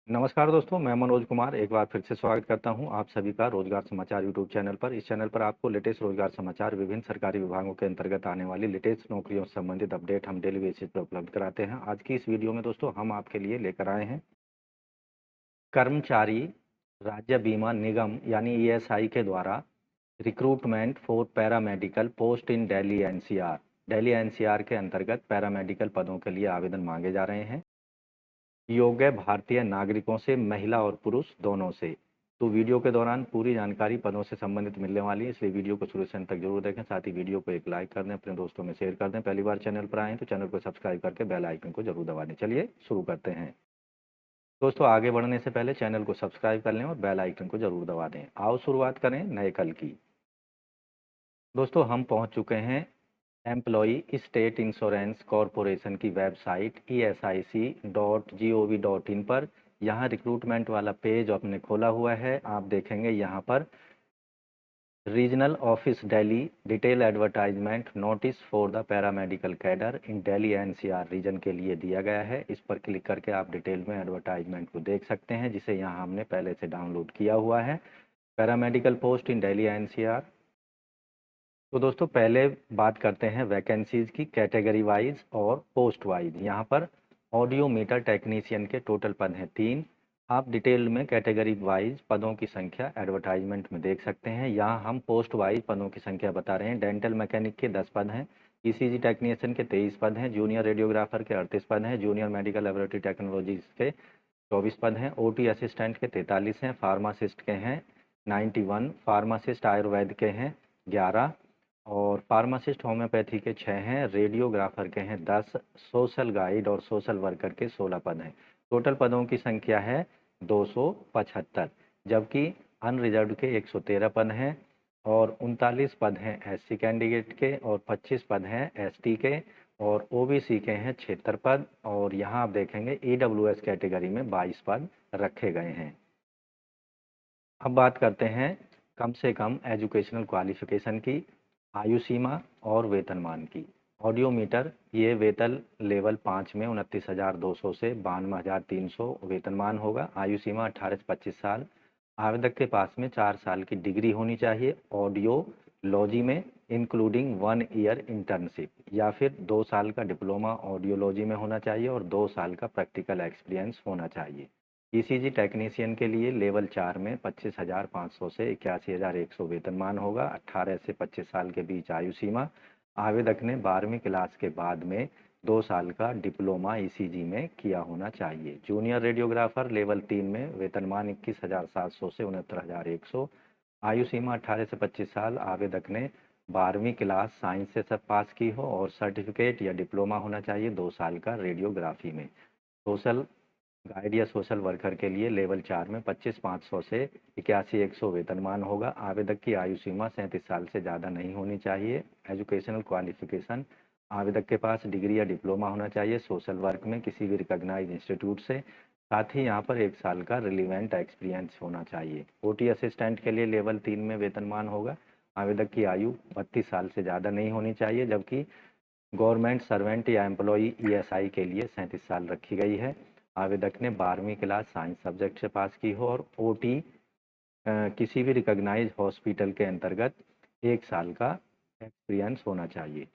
नमस्कार दोस्तों, मैं मनोज कुमार एक बार फिर से स्वागत करता हूं आप सभी का रोजगार समाचार यूट्यूब चैनल पर। इस चैनल पर आपको लेटेस्ट रोजगार समाचार, विभिन्न सरकारी विभागों के अंतर्गत आने वाली लेटेस्ट नौकरियों से संबंधित अपडेट हम डेली बेसिस पर उपलब्ध कराते हैं। आज की इस वीडियो में दोस्तों हम आपके लिए लेकर आए हैं कर्मचारी राज्य बीमा निगम यानी ईएसआई के द्वारा recruitment for paramedical post in Delhi NCR. Delhi NCR के अंतर्गत पैरामेडिकल पदों के लिए आवेदन मांगे जा रहे हैं योग्य भारतीय नागरिकों से, महिला और पुरुष दोनों से। तो वीडियो के दौरान पूरी जानकारी पदों से संबंधित मिलने वाली है, इसलिए वीडियो को शुरू से अंत तक जरूर देखें। साथ ही वीडियो को एक लाइक कर दें, अपने दोस्तों में शेयर कर दें। पहली बार चैनल पर आए तो चैनल को सब्सक्राइब करके बेल आइकन को जरूर दबा दें। चलिए शुरू करते हैं दोस्तों। आगे बढ़ने से पहले चैनल को सब्सक्राइब कर लें और बेल आइकन को जरूर दबा दें। आओ शुरुआत करें नए कल की। दोस्तों हम पहुंच चुके हैं एम्प्लॉई स्टेट इंश्योरेंस कॉरपोरेशन की वेबसाइट esic.gov.in पर। यहाँ रिक्रूटमेंट वाला पेज आपने खोला हुआ है। आप देखेंगे यहाँ पर regional office Delhi detail advertisement notice for the paramedical cadre in Delhi NCR region के लिए दिया गया है। इस पर क्लिक करके आप डिटेल में एडवर्टाइजमेंट को देख सकते हैं, जिसे यहाँ हमने पहले से डाउनलोड किया हुआ है। पैरामेडिकल पोस्ट इन दिल्ली एनसीआर। तो दोस्तों पहले बात करते हैं वैकेंसीज की कैटेगरी वाइज और पोस्ट वाइज। यहाँ पर ऑडियो मीटर टेक्नीशियन के टोटल पद हैं 3। आप डिटेल में कैटेगरी वाइज पदों की संख्या एडवर्टाइजमेंट में देख सकते हैं। यहाँ हम पोस्ट वाइज पदों की संख्या बता रहे हैं। डेंटल मैकेनिक के 10 पद हैं, ईसीजी टेक्नीशियन के 23 पद हैं, जूनियर रेडियोग्राफर के 38 पद हैं, जूनियर मेडिकल लेबोरेटरी टेक्नोलॉजीज के 24 पद हैं, ओटी असिस्टेंट के 43 हैं, फार्मासिस्ट के हैं 91, फार्मासिस्ट आयुर्वेद के हैं 11 और फार्मासिस्ट होम्योपैथी के 6 हैं, रेडियोग्राफर के हैं 10, सोशल गाइड और सोशल वर्कर के 16 पद हैं। टोटल पदों की संख्या है 275, जबकि अनरिजर्व के 113 पद हैं और 39 पद हैं एससी कैंडिडेट के और 25 पद हैं एसटी के और ओबीसी के हैं 76 पद। और यहाँ आप देखेंगे ईडब्ल्यूएस कैटेगरी में 22 पद रखे गए हैं। अब बात करते हैं कम से कम एजुकेशनल क्वालिफिकेशन की, आयु सीमा और वेतनमान की। ऑडियोमीटर ये वेतन लेवल 5 में 29,200 से 92,300 वेतनमान होगा। आयु सीमा 18 से 25 साल। आवेदक के पास में 4 साल की डिग्री होनी चाहिए ऑडियोलॉजी में, इंक्लूडिंग 1 ईयर इंटर्नशिप, या फिर 2 साल का डिप्लोमा ऑडियोलॉजी में होना चाहिए और 2 साल का प्रैक्टिकल एक्सपीरियंस होना चाहिए। ईसीजी टेक्नीशियन के लिए लेवल 4 में 25,500 से 81,100 वेतनमान होगा। 18 से 25 साल के बीच आयु सीमा। आवेदक ने 12वीं क्लास के बाद में 2 साल का डिप्लोमा ईसीजी में किया होना चाहिए। जूनियर रेडियोग्राफर लेवल 3 में वेतनमान 21,700 से 69,100। आयु सीमा 18 से 25 साल। आवेदक ने 12वीं क्लास साइंस से सब पास की हो और सर्टिफिकेट या डिप्लोमा होना चाहिए 2 साल का रेडियोग्राफी में। सोशल गाइड या सोशल वर्कर के लिए लेवल 4 में 25,500 से 81,100 वेतनमान होगा। आवेदक की आयु सीमा 37 साल से ज़्यादा नहीं होनी चाहिए। एजुकेशनल क्वालिफिकेशन, आवेदक के पास डिग्री या डिप्लोमा होना चाहिए सोशल वर्क में किसी भी रिकॉग्नाइज इंस्टीट्यूट से। साथ ही यहाँ पर 1 साल का रिलीवेंट एक्सपीरियंस होना चाहिए। ओटी असिस्टेंट के लिए लेवल 3 में वेतनमान होगा। आवेदक की आयु 32 साल से ज़्यादा नहीं होनी चाहिए, जबकि गवर्नमेंट सर्वेंट या एम्प्लॉई ईएसआई के लिए 37 साल रखी गई है। आवेदक ने 12वीं क्लास साइंस सब्जेक्ट से पास की हो और ओटी किसी भी रिकॉग्नाइज हॉस्पिटल के अंतर्गत 1 साल का एक्सपीरियंस होना चाहिए।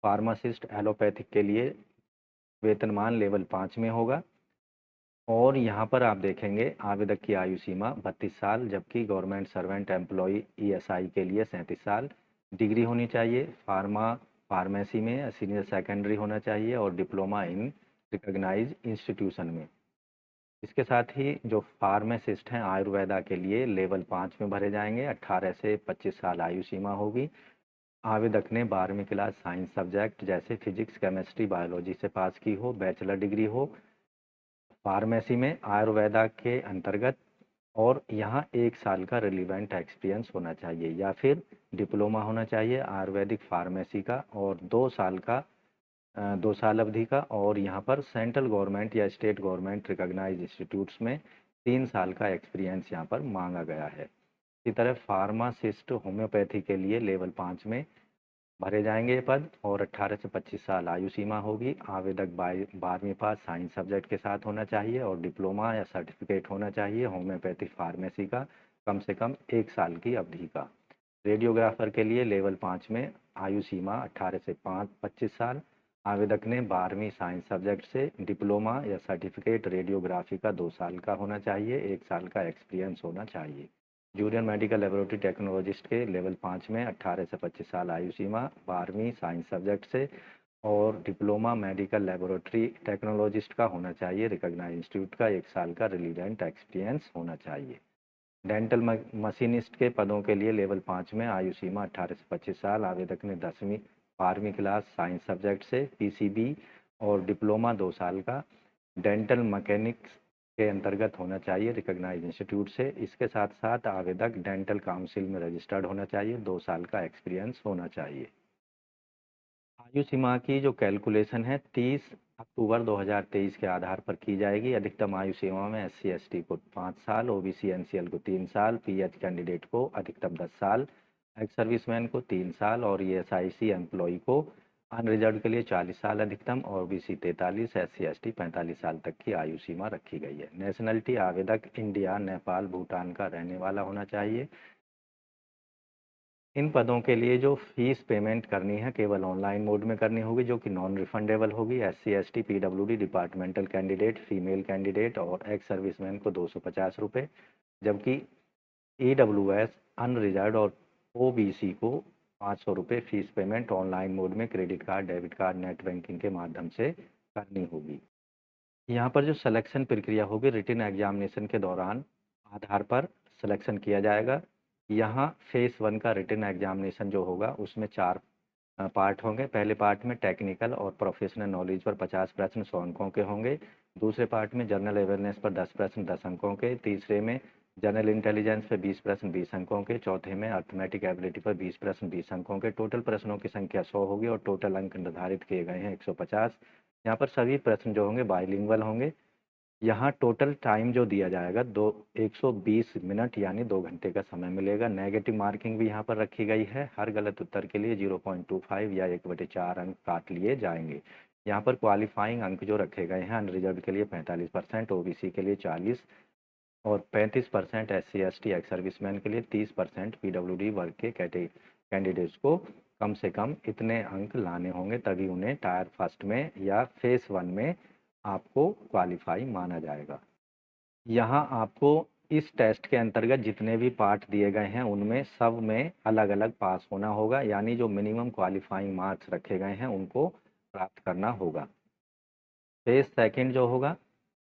फार्मासिस्ट एलोपैथिक के लिए वेतनमान लेवल 5 में होगा और यहाँ पर आप देखेंगे आवेदक की आयु सीमा 32 साल, जबकि गवर्नमेंट सर्वेंट एम्प्लॉई ईएसआई के लिए 37 साल। डिग्री होनी चाहिए फार्मेसी में, सीनियर सेकेंडरी होना चाहिए और डिप्लोमा इन रिकॉग्नाइज इंस्टीट्यूशन में। इसके साथ ही जो फार्मासिस्ट हैं आयुर्वेदा के लिए लेवल 5 में भरे जाएंगे। 18 से 25 साल आयु सीमा होगी। आवेदक ने 12वीं क्लास साइंस सब्जेक्ट जैसे फिजिक्स, केमिस्ट्री, बायोलॉजी से पास की हो, बैचलर डिग्री हो फार्मेसी में आयुर्वेदा के अंतर्गत और यहाँ 1 साल का रिलीवेंट एक्सपीरियंस होना चाहिए, या फिर डिप्लोमा होना चाहिए आयुर्वेदिक फार्मेसी का और 2 साल का 2 साल अवधि का। और यहाँ पर सेंट्रल गवर्नमेंट या स्टेट गवर्नमेंट रिकॉग्नाइज इंस्टीट्यूट्स में 3 साल का एक्सपीरियंस यहाँ पर मांगा गया है। इसी तरह फार्मासिस्ट होम्योपैथी के लिए लेवल 5 में भरे जाएंगे ये पद और 18 से 25 साल आयु सीमा होगी। आवेदक 12वीं पास साइंस सब्जेक्ट के साथ होना चाहिए और डिप्लोमा या सर्टिफिकेट होना चाहिए होम्योपैथिक फार्मेसी का कम से कम 1 साल की अवधि का। रेडियोग्राफर के लिए लेवल 5 में आयु सीमा 18 से 25 साल। आवेदक ने 12वीं साइंस सब्जेक्ट से डिप्लोमा या सर्टिफिकेट रेडियोग्राफी का 2 साल का होना चाहिए, 1 साल का एक्सपीरियंस होना चाहिए। जूनियर मेडिकल लेबोरेटरी टेक्नोलॉजिस्ट के लेवल 5 में 18 से 25 साल आयु सीमा, 12वीं साइंस सब्जेक्ट से और डिप्लोमा मेडिकल लेबोरेटरी टेक्नोलॉजिस्ट का होना चाहिए, रिकॉग्नाइज्ड इंस्टीट्यूट का 1 साल का रिलीवेंट एक्सपीरियंस होना चाहिए। डेंटल मशीनिस्ट के पदों के लिए लेवल 5 में आयु सीमा 18 से 25 साल। आवेदक ने 12वीं क्लास साइंस सब्जेक्ट से पीसीबी और डिप्लोमा 2 साल का डेंटल मैकेनिक्स के अंतर्गत होना चाहिए, रिकॉग्नाइज्ड इंस्टीट्यूट से। इसके साथ साथ आवेदक डेंटल काउंसिल में रजिस्टर्ड होना चाहिए, 2 साल का एक्सपीरियंस होना चाहिए। आयु सीमा की जो कैलकुलेशन है 30 अक्टूबर 2023 के आधार पर की जाएगी। अधिकतम आयु सीमा में SC ST को 5 साल, OBC NCL को 3 साल, PH कैंडिडेट को अधिकतम 10 साल, एक्स सर्विसमैन को 3 साल और ESIC एम्प्लॉय को अनरिजर्व के लिए 40 साल अधिकतम और OBC 43, SC ST 45 साल तक की आयु सीमा रखी गई है। नेशनलिटी आवेदक इंडिया, नेपाल, भूटान का रहने वाला होना चाहिए। इन पदों के लिए जो फीस पेमेंट करनी है केवल ऑनलाइन मोड में करनी होगी, जो कि नॉन रिफंडेबल होगी। SC ST PWD departmental candidate, female candidate और एक्स सर्विसमैन को 250 रुपये, जबकि EWS अनरिजर्व और OBC को 500 रुपये फीस पेमेंट ऑनलाइन मोड में credit card, debit card, net banking के माध्यम से करनी होगी। यहाँ पर जो सिलेक्शन प्रक्रिया होगी रिटन एग्जामिनेशन के दौरान आधार पर सिलेक्शन किया जाएगा। यहाँ फेस 1 का रिटन एग्जामिनेशन जो होगा उसमें 4 पार्ट होंगे। पहले पार्ट में टेक्निकल और प्रोफेशनल नॉलेज पर 50 प्रश्न 100 अंकों के होंगे। दूसरे पार्ट में जनरल अवेयरनेस पर 10 प्रश्न 10 अंकों के। तीसरे में जनरल इंटेलिजेंस पर 20 प्रश्न 20 अंकों के। चौथे में अर्थमेटिक एबिलिटी पर 20 प्रश्न 20 अंकों के। टोटल प्रश्नों की संख्या 100 होगी और टोटल अंक निर्धारित किए गए हैं 150। यहाँ पर सभी प्रश्न जो होंगे बाइलिंगुअल होंगे। यहाँ टोटल टाइम जो दिया जाएगा 120 मिनट यानी 2 घंटे का समय मिलेगा। नेगेटिव मार्किंग भी यहाँ पर रखी गई है। हर गलत उत्तर के लिए 0.25 या 1/4 अंक काट लिए जाएंगे। यहाँ पर क्वालिफाइंग अंक जो रखे गए हैं अनरिजर्व के लिए 45%, OBC के लिए 40 और 35% SC ST एक्स सर्विसमैन के लिए 30%, PWD वर्ग के कैंडिडेट्स को कम से कम इतने अंक लाने होंगे, तभी उन्हें टायर फर्स्ट में या फेस 1 में आपको क्वालिफाई माना जाएगा। यहाँ आपको इस टेस्ट के अंतर्गत जितने भी पार्ट दिए गए हैं उनमें सब में अलग अलग पास होना होगा, यानी जो मिनिमम क्वालिफाइंग मार्क्स रखे गए हैं उनको प्राप्त करना होगा। फेज सेकंड जो होगा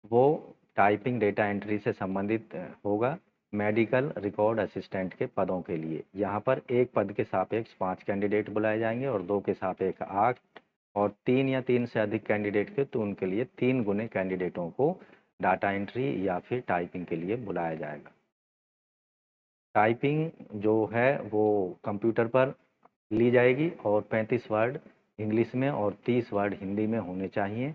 वो टाइपिंग डेटा एंट्री से संबंधित होगा मेडिकल रिकॉर्ड असिस्टेंट के पदों के लिए। यहाँ पर एक पद के सापेक्ष 5 कैंडिडेट बुलाए जाएंगे और 2 के सापेक्ष 8 और 3 या 3 से अधिक कैंडिडेट के तो उनके लिए 3 गुने कैंडिडेटों को डाटा एंट्री या फिर टाइपिंग के लिए बुलाया जाएगा। टाइपिंग जो है वो कंप्यूटर पर ली जाएगी और 35 वर्ड इंग्लिश में और 30 वर्ड हिंदी में होने चाहिए।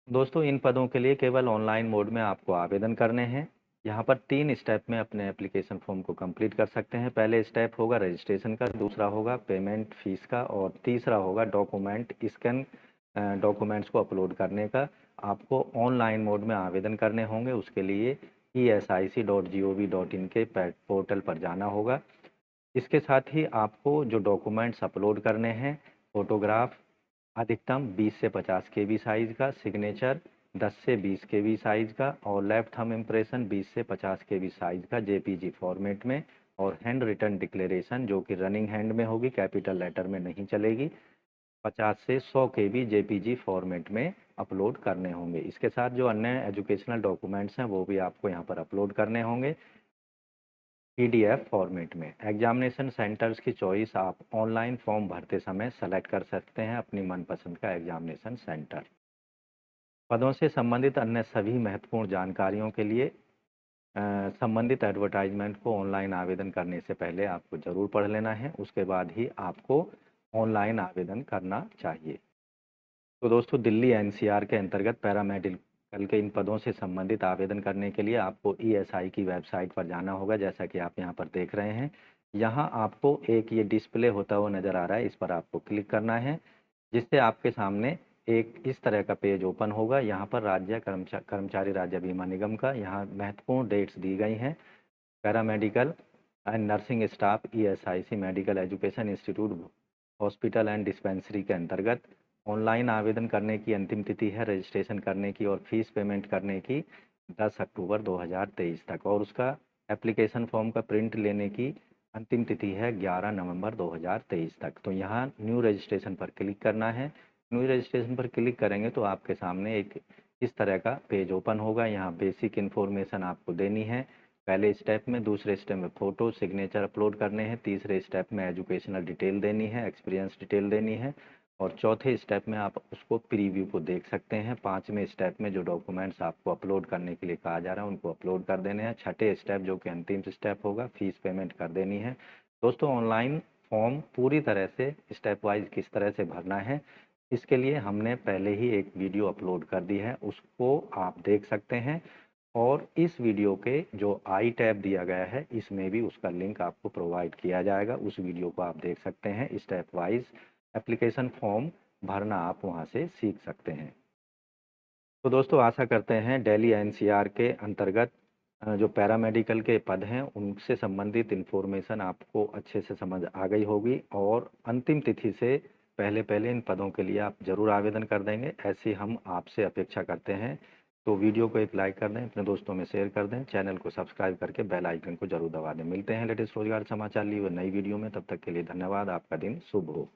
दोस्तों इन पदों के लिए केवल ऑनलाइन मोड में आपको आवेदन करने हैं। यहाँ पर 3 स्टेप में अपने एप्लीकेशन फॉर्म को कंप्लीट कर सकते हैं। पहले स्टेप होगा रजिस्ट्रेशन का, दूसरा होगा पेमेंट फीस का और तीसरा होगा डॉक्यूमेंट स्कैन डॉक्यूमेंट्स को अपलोड करने का। आपको ऑनलाइन मोड में आवेदन करने होंगे, उसके लिए esic.gov.in के पोर्टल पर जाना होगा। इसके साथ ही आपको जो डॉक्यूमेंट्स अपलोड करने हैं, फोटोग्राफ अधिकतम 20 से 50 KB साइज़ का, सिग्नेचर 10 से 20 KB साइज़ का और लेफ्ट थंब इम्प्रेशन 20 से 50 KB साइज़ का JPG फॉर्मेट में और हैंड रिटन डिक्लेरेशन जो कि रनिंग हैंड में होगी, कैपिटल लेटर में नहीं चलेगी, 50 से 100 KB JPG फॉर्मेट में अपलोड करने होंगे। इसके साथ जो अन्य एजुकेशनल डॉक्यूमेंट्स हैं वो भी आपको यहाँ पर अपलोड करने होंगे PDF फॉर्मेट में। एग्जामिनेशन सेंटर्स की चॉइस आप ऑनलाइन फॉर्म भरते समय सेलेक्ट कर सकते हैं अपनी मनपसंद का एग्जामिनेशन सेंटर। पदों से संबंधित अन्य सभी महत्वपूर्ण जानकारियों के लिए संबंधित एडवर्टाइजमेंट को ऑनलाइन आवेदन करने से पहले आपको ज़रूर पढ़ लेना है, उसके बाद ही आपको ऑनलाइन आवेदन करना चाहिए। तो दोस्तों दिल्ली NCR के अंतर्गत पैरामेडिकल के इन पदों से संबंधित आवेदन करने के लिए आपको ESI की वेबसाइट पर जाना होगा, जैसा कि आप यहाँ पर देख रहे हैं। यहाँ आपको एक ये डिस्प्ले होता हुआ नज़र आ रहा है, इस पर आपको क्लिक करना है, जिससे आपके सामने एक इस तरह का पेज ओपन होगा। यहाँ पर कर्मचारी राज्य बीमा निगम का यहाँ महत्वपूर्ण डेट्स दी गई हैं। Paramedical and nursing staff ESIC medical education institute hospital and dispensary के अंतर्गत ऑनलाइन आवेदन करने की अंतिम तिथि है रजिस्ट्रेशन करने की और फीस पेमेंट करने की 10 अक्टूबर 2023 तक, और उसका एप्लीकेशन फॉर्म का प्रिंट लेने की अंतिम तिथि है 11 नवंबर 2023 तक। तो यहाँ न्यू रजिस्ट्रेशन पर क्लिक करना है। न्यू रजिस्ट्रेशन पर क्लिक करेंगे तो आपके सामने एक इस तरह का पेज ओपन होगा। यहाँ बेसिक इन्फॉर्मेशन आपको देनी है। पहले स्टेप में, दूसरे स्टेप में फ़ोटो सिग्नेचर अपलोड करने हैं, तीसरे स्टेप में एजुकेशनल डिटेल देनी है, एक्सपीरियंस डिटेल देनी है, और चौथे स्टेप में आप उसको प्रीव्यू को देख सकते हैं। पाँचवें स्टेप में जो डॉक्यूमेंट्स आपको अपलोड करने के लिए कहा जा रहा है उनको अपलोड कर देने हैं। छठे स्टेप जो कि अंतिम स्टेप होगा, फीस पेमेंट कर देनी है। दोस्तों, ऑनलाइन फॉर्म पूरी तरह से स्टेप वाइज किस तरह से भरना है, इसके लिए हमने पहले ही एक वीडियो अपलोड कर दी है, उसको आप देख सकते हैं। और इस वीडियो के जो आई टैब दिया गया है, इसमें भी उसका लिंक आपको प्रोवाइड किया जाएगा। उस वीडियो को आप देख सकते हैं। स्टेप वाइज एप्लीकेशन फॉर्म भरना आप वहां से सीख सकते हैं। तो दोस्तों, आशा करते हैं दिल्ली एनसीआर के अंतर्गत जो पैरामेडिकल के पद हैं उनसे संबंधित इन्फॉर्मेशन आपको अच्छे से समझ आ गई होगी, और अंतिम तिथि से पहले पहले इन पदों के लिए आप ज़रूर आवेदन कर देंगे, ऐसी हम आपसे अपेक्षा करते हैं। तो वीडियो को एक लाइक कर दें, अपने दोस्तों में शेयर कर दें, चैनल को सब्सक्राइब करके बेल आइकन को जरूर दबा दें। मिलते हैं लेटेस्ट रोजगार समाचार लिए हुए नई वीडियो में, तब तक के लिए धन्यवाद। आपका दिन शुभ हो।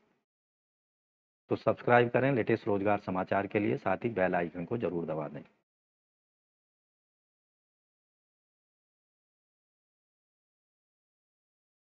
तो सब्सक्राइब करें लेटेस्ट रोजगार समाचार के लिए, साथ ही बेल आइकन को जरूर दबा दें।